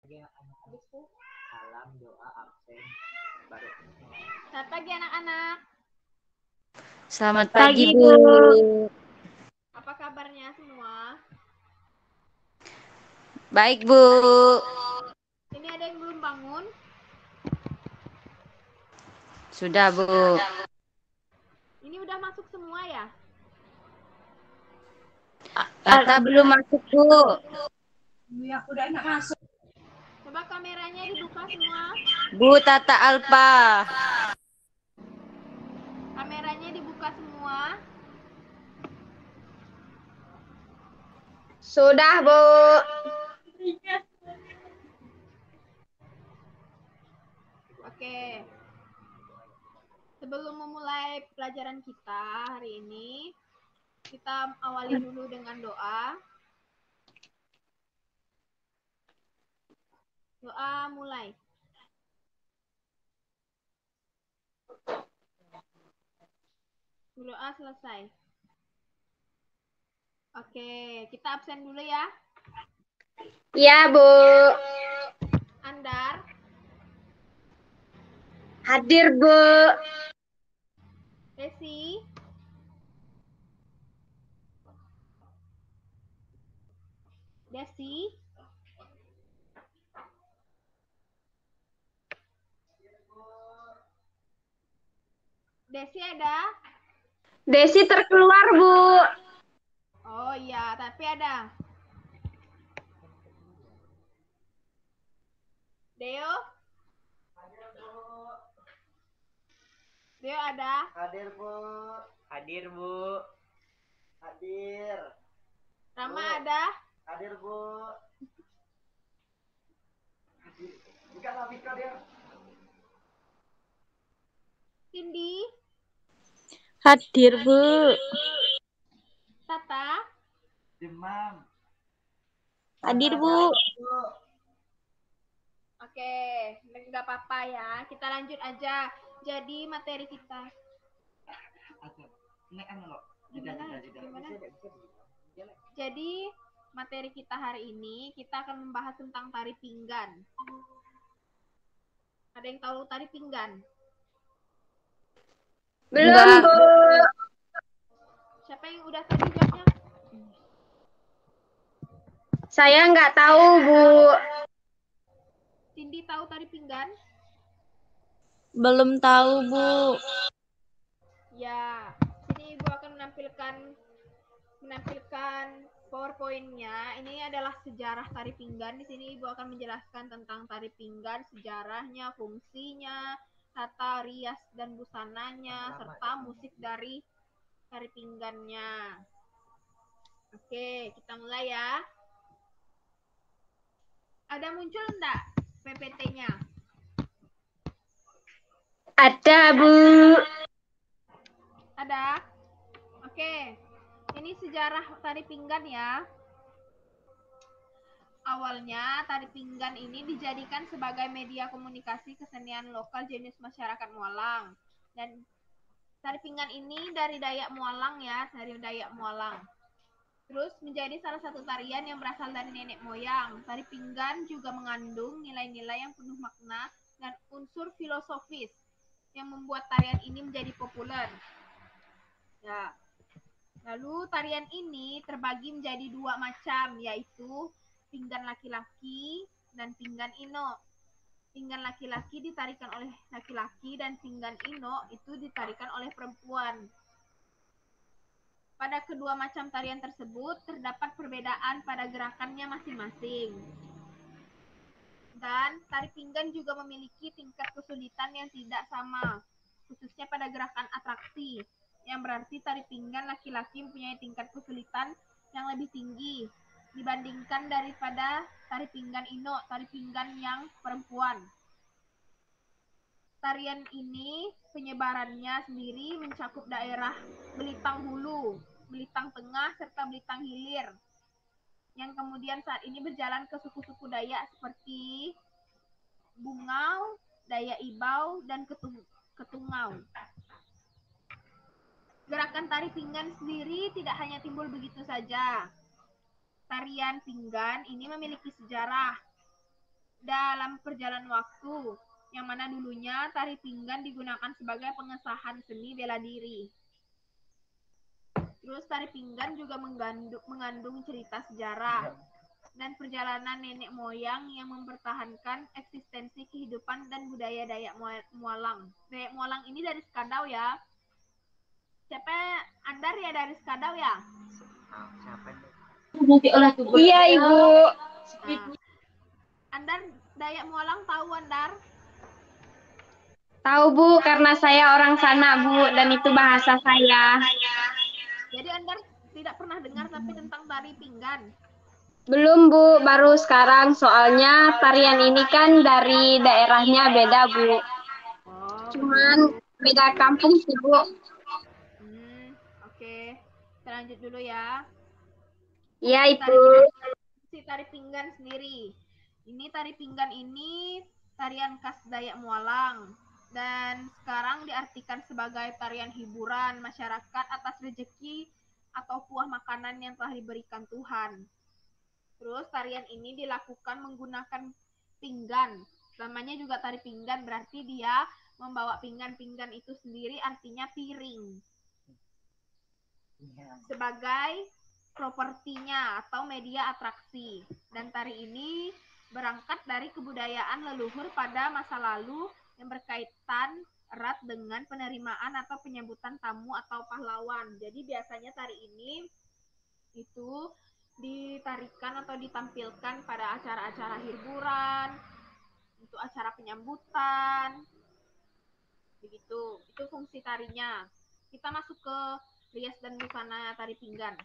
Habis itu salam, doa, absen, baru. Selamat pagi anak-anak. Selamat pagi, Bu. Apa kabarnya semua? Baik, Bu. Ini ada yang belum bangun? Sudah, Bu. Ini udah masuk semua ya? Tata belum masuk, Bu. Ya, udah enak masuk. Coba kameranya dibuka semua. Bu Tata Alpa. Kameranya dibuka semua. Sudah, Bu. Oke. Sebelum memulai pelajaran kita hari ini, kita awali dulu dengan doa. Doa mulai. Doa selesai. Oke, kita absen dulu ya. Ya, Bu. Andar, Hadir, Bu. Desi, Desi, Desi ada? Desi terkeluar, Bu. Oh iya, tapi ada. Deo? Deo ada? Hadir, Bu. Hadir, Bu. Hadir. Rama Bu. ada? Hadir, Bu. Hadir. Buka lapika dia. Cindy? Hadir, Bu. Tata? Demam. Hadir, Bu. Bu. Oke, nggak apa-apa ya. Kita lanjut aja. Jadi materi kita. Gimana? Jadi materi kita hari ini kita akan membahas tentang tari pinggan. Ada yang tahu tari pinggan? Belum, Enggak. Bu. Siapa yang udah tadi jawabnya? Saya nggak tahu, Bu. Cindy tahu tari pinggan? Belum tahu, Bu. Ya, sini Ibu akan menampilkan PowerPoint-nya. Ini adalah sejarah tari pinggan. Di sini Ibu akan menjelaskan tentang tari pinggan, sejarahnya, fungsinya, tata rias dan busananya, serta musik dari tari pinggannya. Oke, kita mulai ya. Ada muncul enggak PPT-nya? Ada, Bu. Ada? Oke. Ini sejarah tari pinggan ya. Awalnya, tari pinggan ini dijadikan sebagai media komunikasi kesenian lokal jenis masyarakat Mualang. Dan tari pinggan ini dari Dayak Mualang ya, dari Dayak Mualang. Terus menjadi salah satu tarian yang berasal dari nenek moyang. Tari pinggan juga mengandung nilai-nilai yang penuh makna dan unsur filosofis yang membuat tarian ini menjadi populer. Ya. Lalu tarian ini terbagi menjadi dua macam, yaitu pinggan laki-laki dan pinggan ino. Pinggan laki-laki ditarikan oleh laki-laki dan pinggan ino itu ditarikan oleh perempuan. Pada kedua macam tarian tersebut terdapat perbedaan pada gerakannya masing-masing. Dan tari pinggan juga memiliki tingkat kesulitan yang tidak sama, khususnya pada gerakan atraksi, yang berarti tari pinggan laki-laki mempunyai tingkat kesulitan yang lebih tinggi dibandingkan daripada tari pinggan ino, tari pinggan yang perempuan. Tarian ini penyebarannya sendiri mencakup daerah Belitang Hulu, Belitang Tengah, serta Belitang Hilir, yang kemudian saat ini berjalan ke suku-suku Dayak seperti Bungau, Dayak Ibau, dan Ketungau. Gerakan tari pinggan sendiri tidak hanya timbul begitu saja. Tarian pinggan ini memiliki sejarah dalam perjalanan waktu, yang mana dulunya tari pinggan digunakan sebagai pengesahan seni bela diri. Terus tari pinggan juga mengandung cerita sejarah dan perjalanan nenek moyang yang mempertahankan eksistensi kehidupan dan budaya Dayak Mualang. Dayak Mualang ini dari Skadau ya. Siapa Andar ya dari Skadau ya? Siapa itu? Iya, Ibu. Nah, Andar Dayak Mualang tahu Andar? Tahu, Bu, karena saya orang sana, Bu, dan itu bahasa saya. Jadi Andar tidak pernah dengar tapi tentang tari pinggan. Belum, Bu, baru sekarang. Soalnya tarian ini kan dari daerahnya beda, Bu. Oh, Cuman beda kampung sih, Bu. Oke. Kita lanjut dulu ya. Iya, Ibu. Tari pinggan sendiri. Ini tari pinggan ini tarian khas Dayak Mualang dan sekarang diartikan sebagai tarian hiburan masyarakat atas rezeki atau buah makanan yang telah diberikan Tuhan. Terus tarian ini dilakukan menggunakan pinggan. Namanya juga tari pinggan, berarti dia membawa pinggan itu sendiri artinya piring. Sebagai propertinya atau media atraksi. Dan tari ini berangkat dari kebudayaan leluhur pada masa lalu yang berkaitan erat dengan penerimaan atau penyambutan tamu atau pahlawan. Jadi biasanya tari ini itu ditarikan atau ditampilkan pada acara-acara hiburan, untuk acara penyambutan. Begitu. Itu fungsi tarinya. Kita masuk ke rias dan busana tari pinggan.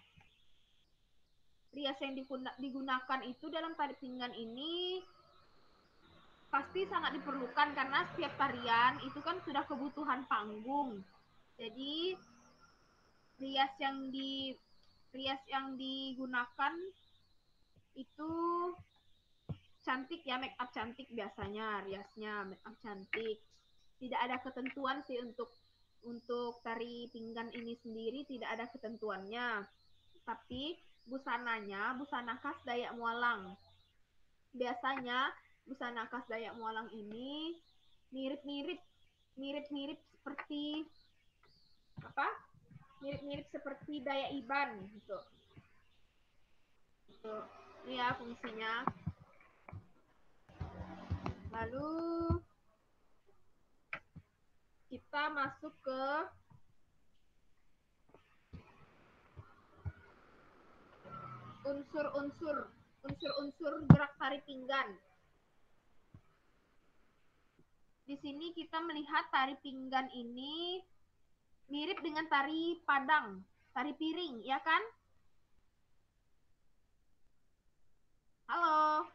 Rias yang digunakan itu dalam tari pinggan ini pasti sangat diperlukan karena setiap tarian itu kan sudah kebutuhan panggung. Jadi rias yang digunakan itu cantik ya, make up cantik biasanya riasnya, make up cantik. Tidak ada ketentuan sih untuk tari pinggan ini sendiri, tidak ada ketentuannya. Tapi busananya busana khas Dayak Mualang. Biasanya busana khas Dayak Mualang ini mirip-mirip seperti apa? Mirip-mirip seperti Dayak Iban gitu. Ini ya fungsinya. Lalu kita masuk ke unsur-unsur gerak tari pinggan. Di sini kita melihat tari pinggan ini mirip dengan tari Padang, tari piring, ya kan? Halo.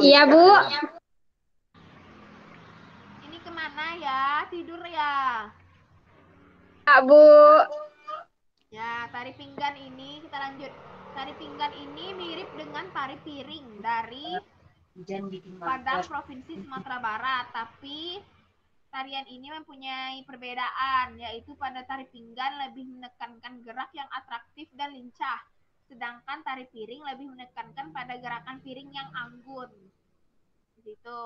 Iya, Bu. Ini kemana ya? Tidur ya? Kak, Bu. Ya, tari pinggan ini kita lanjut. Tari pinggan ini mirip dengan tari piring dari Padang, Provinsi Sumatera Barat, tapi tarian ini mempunyai perbedaan, yaitu pada tari pinggan lebih menekankan gerak yang atraktif dan lincah, sedangkan tari piring lebih menekankan pada gerakan piring yang anggun. Begitu.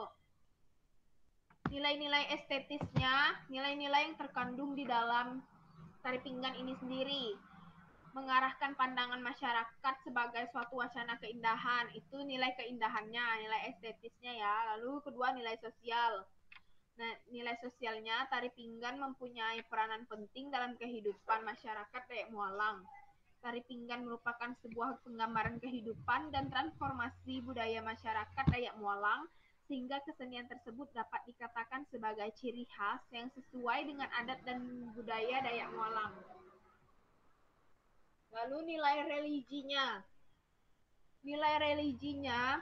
Nilai-nilai estetisnya, nilai-nilai yang terkandung di dalam tari pinggan ini sendiri mengarahkan pandangan masyarakat sebagai suatu wacana keindahan. Itu nilai keindahannya, nilai estetisnya ya. Lalu kedua nilai sosial. Nah, nilai sosialnya tari pinggan mempunyai peranan penting dalam kehidupan masyarakat Dayak Mualang. Tari pinggan merupakan sebuah penggambaran kehidupan dan transformasi budaya masyarakat Dayak Mualang sehingga kesenian tersebut dapat dikatakan sebagai ciri khas yang sesuai dengan adat dan budaya Dayak Mualang. Lalu nilai religinya. Nilai religinya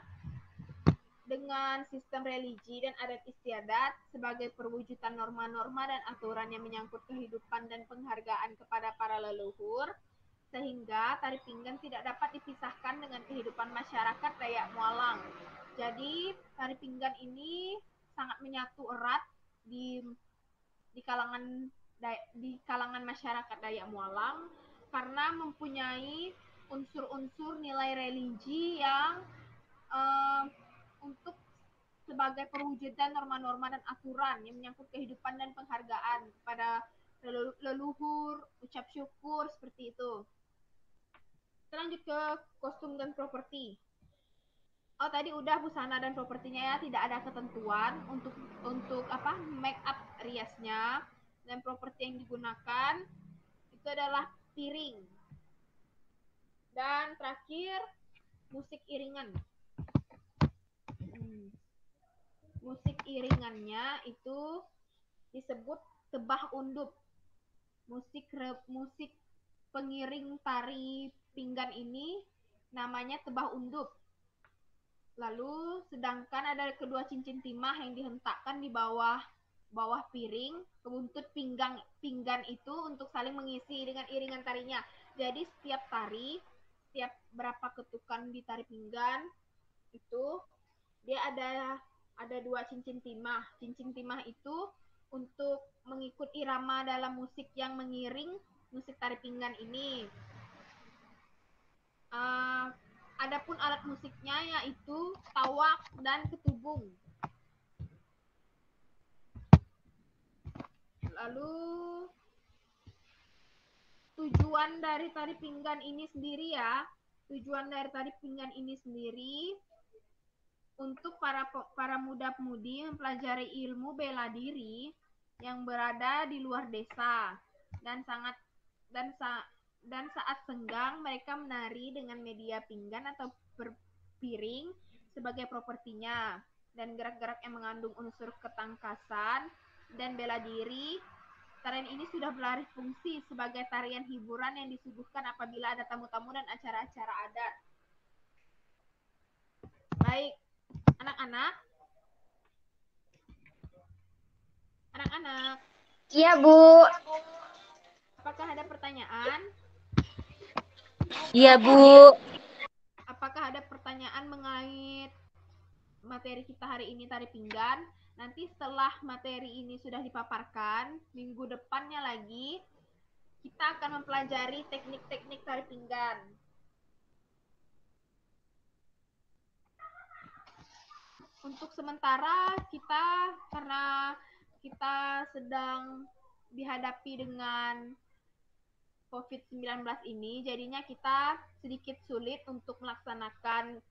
dengan sistem religi dan adat istiadat sebagai perwujudan norma-norma dan aturan yang menyangkut kehidupan dan penghargaan kepada para leluhur, sehingga tari pinggan tidak dapat dipisahkan dengan kehidupan masyarakat Dayak Mualang. Jadi tari pinggan ini sangat menyatu erat di kalangan masyarakat Dayak Mualang karena mempunyai unsur-unsur nilai religi yang untuk sebagai perwujudan norma-norma dan aturan yang menyangkut kehidupan dan penghargaan pada leluhur, ucap syukur, seperti itu. Kita lanjut ke kostum dan properti. Oh, tadi udah busana dan propertinya ya, tidak ada ketentuan untuk make up riasnya, dan properti yang digunakan itu adalah piring. Dan terakhir musik iringan. Musik iringannya itu disebut tebah undup. Musik pengiring tari pinggan ini namanya tebah undup. Lalu sedangkan ada kedua cincin timah yang dihentakkan di bawah piring ke buntut pinggan itu untuk saling mengisi dengan iringan tarinya. Jadi setiap tari, setiap berapa ketukan di tari pinggan itu dia ada dua cincin timah. Cincin timah itu untuk mengikut irama dalam musik yang mengiring musik tari pinggan ini. Adapun alat musiknya yaitu tawak dan ketubung. Lalu tujuan dari tari pinggan ini sendiri untuk para muda-mudi mempelajari ilmu bela diri yang berada di luar desa dan saat senggang mereka menari dengan media pinggan atau piring sebagai propertinya, dan gerak-gerak yang mengandung unsur ketangkasan dan bela diri. Tarian ini sudah beralih fungsi sebagai tarian hiburan yang disuguhkan apabila ada tamu-tamu dan acara-acara adat. Baik, anak-anak. Iya, Bu. Apakah ada pertanyaan? Iya, Bu. Apakah ada pertanyaan mengenai materi kita hari ini tari pinggan? Nanti setelah materi ini sudah dipaparkan, minggu depannya lagi kita akan mempelajari teknik-teknik tari pinggan. Untuk sementara karena kita sedang dihadapi dengan COVID-19 ini, jadinya kita sedikit sulit untuk melaksanakan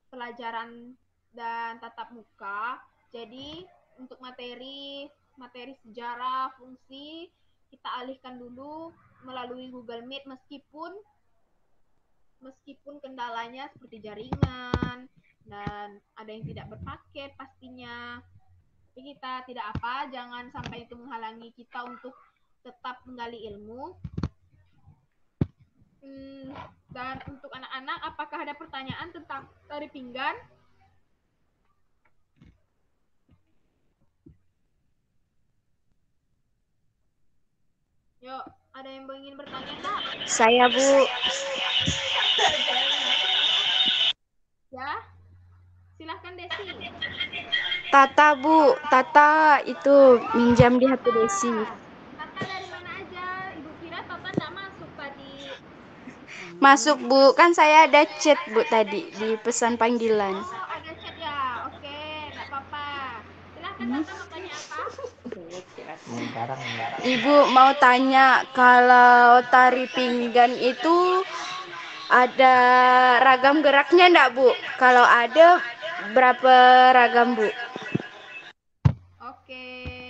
pelajaran dan tatap muka. Jadi untuk materi sejarah, fungsi kita alihkan dulu melalui Google Meet meskipun kendalanya seperti jaringan dan ada yang tidak berpaket pastinya. Tapi kita tidak apa, jangan sampai itu menghalangi kita untuk tetap menggali ilmu. Dan untuk anak-anak, apakah ada pertanyaan tentang tari pinggan? Yuk, ada yang ingin bertanya enggak? Saya, Bu. Ya, silahkan Desi. Tata, Bu. Tata itu minjam di HP Desi. Tata dari mana aja? Ibu kira Tata enggak masuk tadi. Masuk, Bu. Kan saya ada chat, Bu, tadi di pesan panggilan. Oh, ada chat ya? Oke, enggak apa-apa. Silahkan Tata mau tanya apa? Ibu mau tanya, kalau tari pinggan itu ada ragam geraknya enggak, Bu? Kalau ada, berapa ragam, Bu? Oke.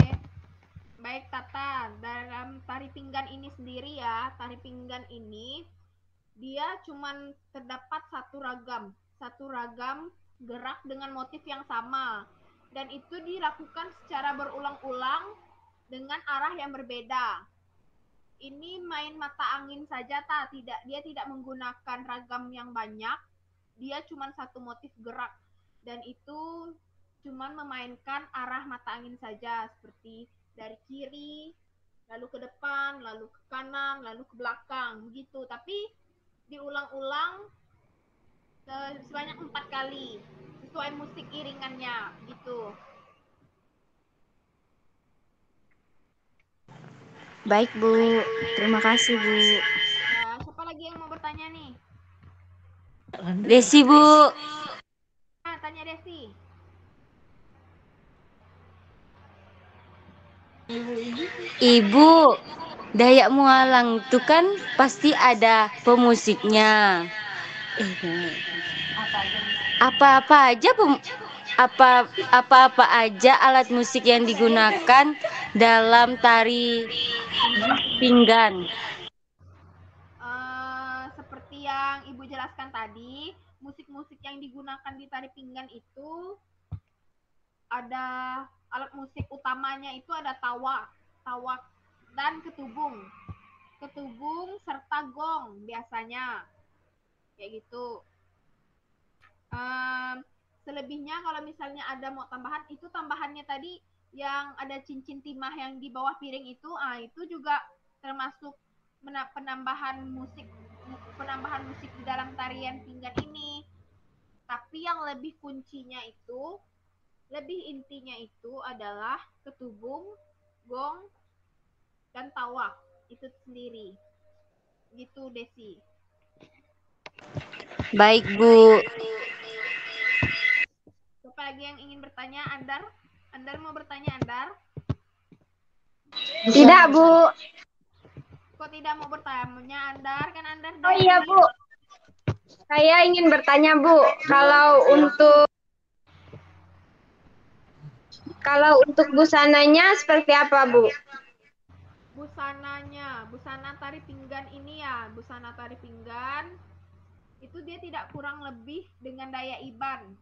Baik Tata, dalam tari pinggan ini sendiri ya, tari pinggan ini dia cuman terdapat satu ragam gerak dengan motif yang sama, dan itu dilakukan secara berulang-ulang dengan arah yang berbeda. Ini main mata angin saja, dia tidak menggunakan ragam yang banyak, dia cuman satu motif gerak, dan itu cuman memainkan arah mata angin saja, seperti dari kiri, lalu ke depan, lalu ke kanan, lalu ke belakang, begitu. Tapi diulang-ulang sebanyak 4 kali, sesuai musik iringannya, gitu. Baik, Bu. Terima kasih, Bu. Ya, siapa lagi yang mau bertanya nih? Desi, Bu. Tanya Desi. Ibu, Dayak Mualang itu kan pasti ada pemusiknya. Apa-apa aja apa-apa aja alat musik yang digunakan dalam tari pinggan. Seperti yang Ibu jelaskan tadi, musik-musik yang digunakan di tari pinggan itu ada alat musik utamanya itu ada tawak dan ketubung. Ketubung serta gong biasanya. Kayak gitu. Selebihnya kalau misalnya ada mau tambahan, itu tambahannya tadi yang ada cincin timah yang di bawah piring itu juga termasuk penambahan musik di dalam tarian pinggan ini. Tapi yang lebih intinya itu adalah ketubung, gong, dan tawak itu sendiri. Gitu, Desi. Baik, Bu. Siapa lagi yang ingin bertanya? Andar? Andar mau bertanya, Andar? Tidak, Bu. Kok tidak mau bertanya, Andar? Kan Andar Oh iya, Bu. Saya ingin bertanya, Bu. Kalau untuk busananya seperti apa, Bu? Busana tari pinggan ini ya, busana tari pinggan itu dia tidak kurang lebih dengan Dayak Iban.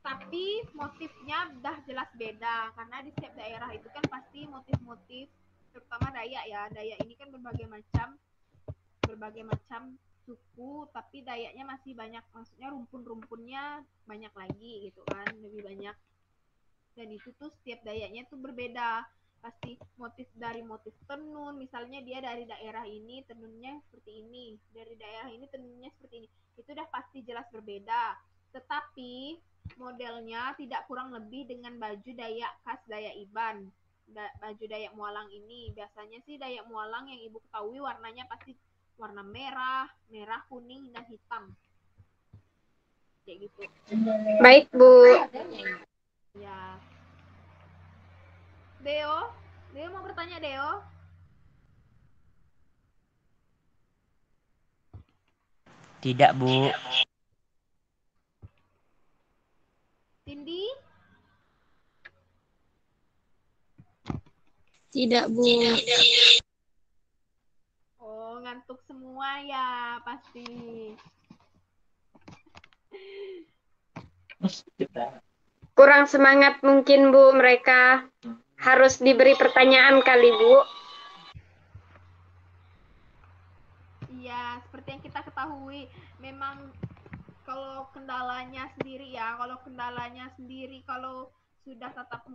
Tapi motifnya udah jelas beda karena di setiap daerah itu kan pasti motif-motif, terutama Dayak ya. Dayak ini kan berbagai macam suku, tapi Dayaknya masih banyak, maksudnya rumpun-rumpunnya banyak lagi gitu kan, lebih banyak. Dan itu tuh setiap Dayaknya tuh berbeda. Pasti motif tenun, misalnya dia dari daerah ini tenunnya seperti ini, dari daerah ini tenunnya seperti ini. Itu udah pasti jelas berbeda. Tetapi modelnya tidak kurang lebih dengan baju Dayak khas Dayak Iban. Baju Dayak Mualang ini biasanya sih Dayak Mualang yang Ibu ketahui warnanya pasti warna merah, kuning, dan hitam. Kayak gitu. Baik, Bu. Ya. Deo mau bertanya, Deo? Tidak, Bu. Cindy? Tidak, Bu. Oh, ngantuk semua ya, pasti. Kurang semangat mungkin, Bu, mereka. Harus diberi pertanyaan kali, Bu. Iya, seperti yang kita ketahui, memang kalau kendalanya sendiri kalau sudah tatap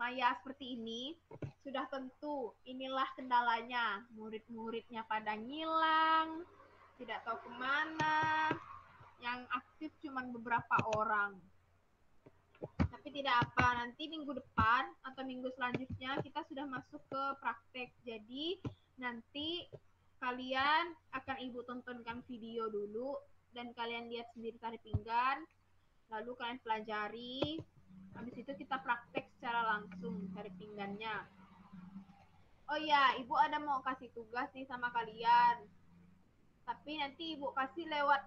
maya seperti ini, sudah tentu inilah kendalanya. Murid-muridnya pada ngilang, tidak tahu kemana, yang aktif cuma beberapa orang. Tapi tidak apa, nanti minggu depan atau minggu selanjutnya kita sudah masuk ke praktek. Jadi nanti kalian akan Ibu tontonkan video dulu dan kalian lihat sendiri tari pinggan, lalu kalian pelajari. Habis itu kita praktek secara langsung tari pinggannya. Oh ya, Ibu ada mau kasih tugas nih sama kalian. Tapi nanti Ibu kasih lewat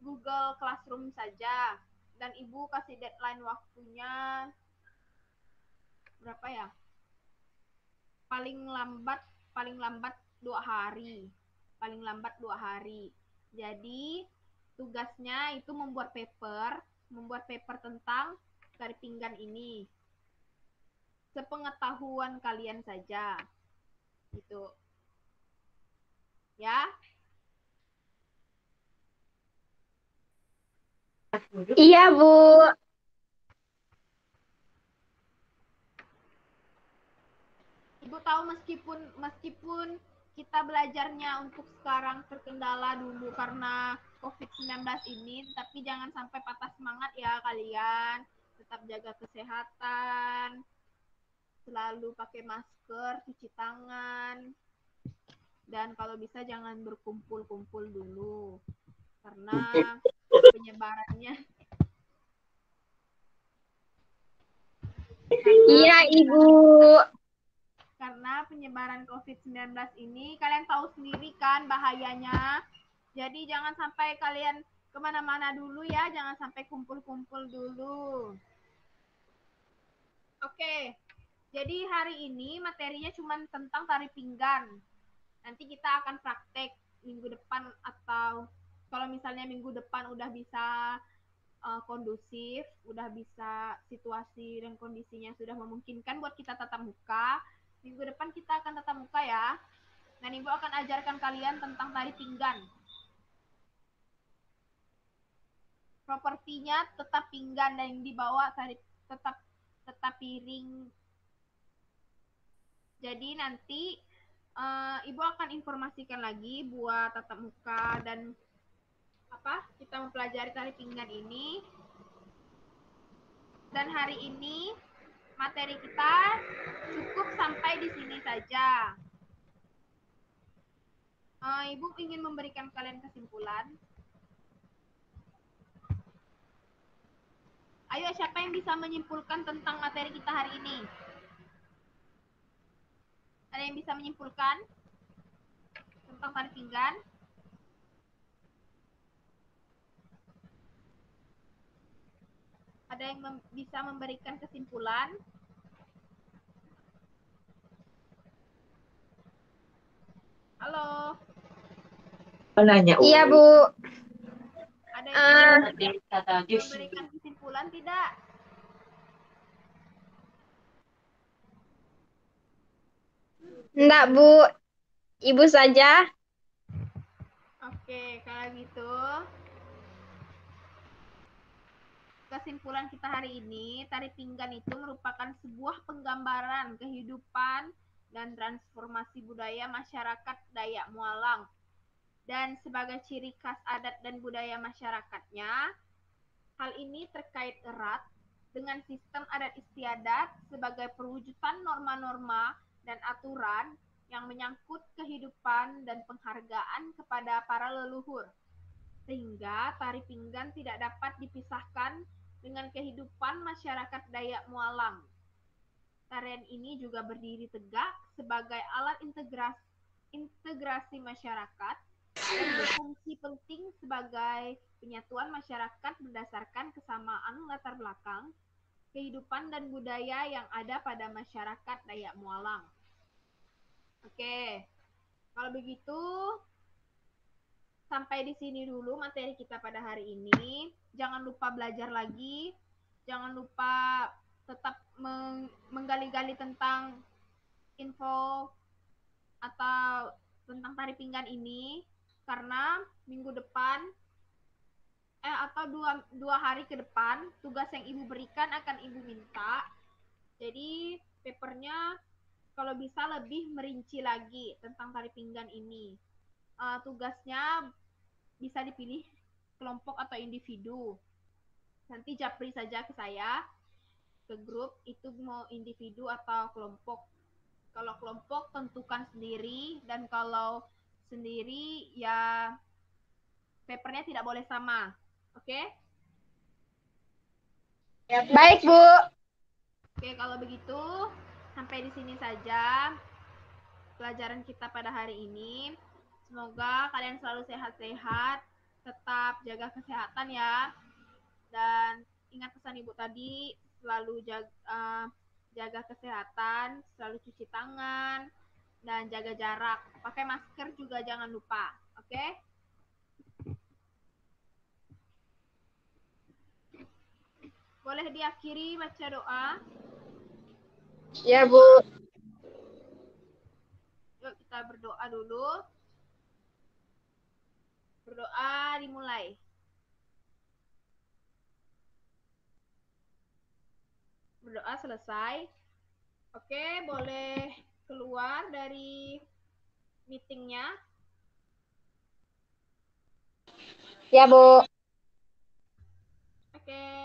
Google Classroom saja. Dan Ibu kasih deadline waktunya berapa ya? Paling lambat 2 hari. Paling lambat 2 hari. Jadi tugasnya itu membuat paper tentang tari pinggan ini. Sepengetahuan kalian saja. Gitu. Ya? Iya, Bu. Ibu tahu meskipun kita belajarnya untuk sekarang terkendala dulu karena COVID-19 ini, tapi jangan sampai patah semangat ya kalian. Tetap jaga kesehatan, selalu pakai masker, cuci tangan, dan kalau bisa jangan berkumpul-kumpul dulu karena penyebarannya Iya, Ibu. Karena penyebaran COVID-19 ini kalian tahu sendiri kan bahayanya. Jadi jangan sampai kalian kemana-mana dulu ya, jangan sampai kumpul-kumpul dulu. Oke, jadi hari ini materinya cuma tentang tari pinggan. Nanti kita akan praktek minggu depan atau kalau misalnya minggu depan udah bisa kondusif, udah bisa situasi dan kondisinya sudah memungkinkan buat kita tatap muka, minggu depan kita akan tatap muka ya. Dan Ibu akan ajarkan kalian tentang tari pinggan. Propertinya tetap pinggan dan yang dibawa tari tetap piring. Jadi nanti Ibu akan informasikan lagi buat tatap muka dan kita mempelajari tari pinggan ini. Dan hari ini materi kita cukup sampai di sini saja. Ibu ingin memberikan kalian kesimpulan. Ayo, siapa yang bisa menyimpulkan tentang materi kita hari ini? Ada yang bisa menyimpulkan tentang tari pinggan? Ada yang bisa memberikan kesimpulan? Halo? Nanya, Iya, Bu. Ada yang memberikan kesimpulan tidak? Enggak, Bu. Ibu saja. Oke, kalau gitu kesimpulan kita hari ini, tari pinggan itu merupakan sebuah penggambaran kehidupan dan transformasi budaya masyarakat Dayak Mualang. Dan sebagai ciri khas adat dan budaya masyarakatnya, hal ini terkait erat dengan sistem adat istiadat sebagai perwujudan norma-norma dan aturan yang menyangkut kehidupan dan penghargaan kepada para leluhur. Sehingga tari pinggan tidak dapat dipisahkan dengan kehidupan masyarakat Dayak Mualang. Tarian ini juga berdiri tegak sebagai alat integrasi masyarakat dan berfungsi penting sebagai penyatuan masyarakat berdasarkan kesamaan latar belakang, kehidupan dan budaya yang ada pada masyarakat Dayak Mualang. Oke, kalau begitu sampai di sini dulu materi kita pada hari ini. Jangan lupa belajar lagi. Jangan lupa tetap menggali-gali tentang info atau tentang tari pinggan ini. Karena minggu depan atau dua hari ke depan, tugas yang Ibu berikan akan Ibu minta. Jadi papernya kalau bisa lebih merinci lagi tentang tari pinggan ini. Tugasnya bisa dipilih kelompok atau individu. Nanti japri saja ke saya, ke grup, itu mau individu atau kelompok. Kalau kelompok tentukan sendiri, dan kalau sendiri ya papernya tidak boleh sama. Oke? Baik, Bu. Oke, kalau begitu sampai di sini saja pelajaran kita pada hari ini. Semoga kalian selalu sehat-sehat, tetap jaga kesehatan ya. Dan ingat pesan Ibu tadi, selalu jaga kesehatan, selalu cuci tangan, dan jaga jarak. Pakai masker juga jangan lupa, oke? Boleh diakhiri baca doa? Ya, Bu. Yuk kita berdoa dulu. Berdoa dimulai. Berdoa selesai. Oke, boleh keluar dari meetingnya. Ya, Bu. Oke.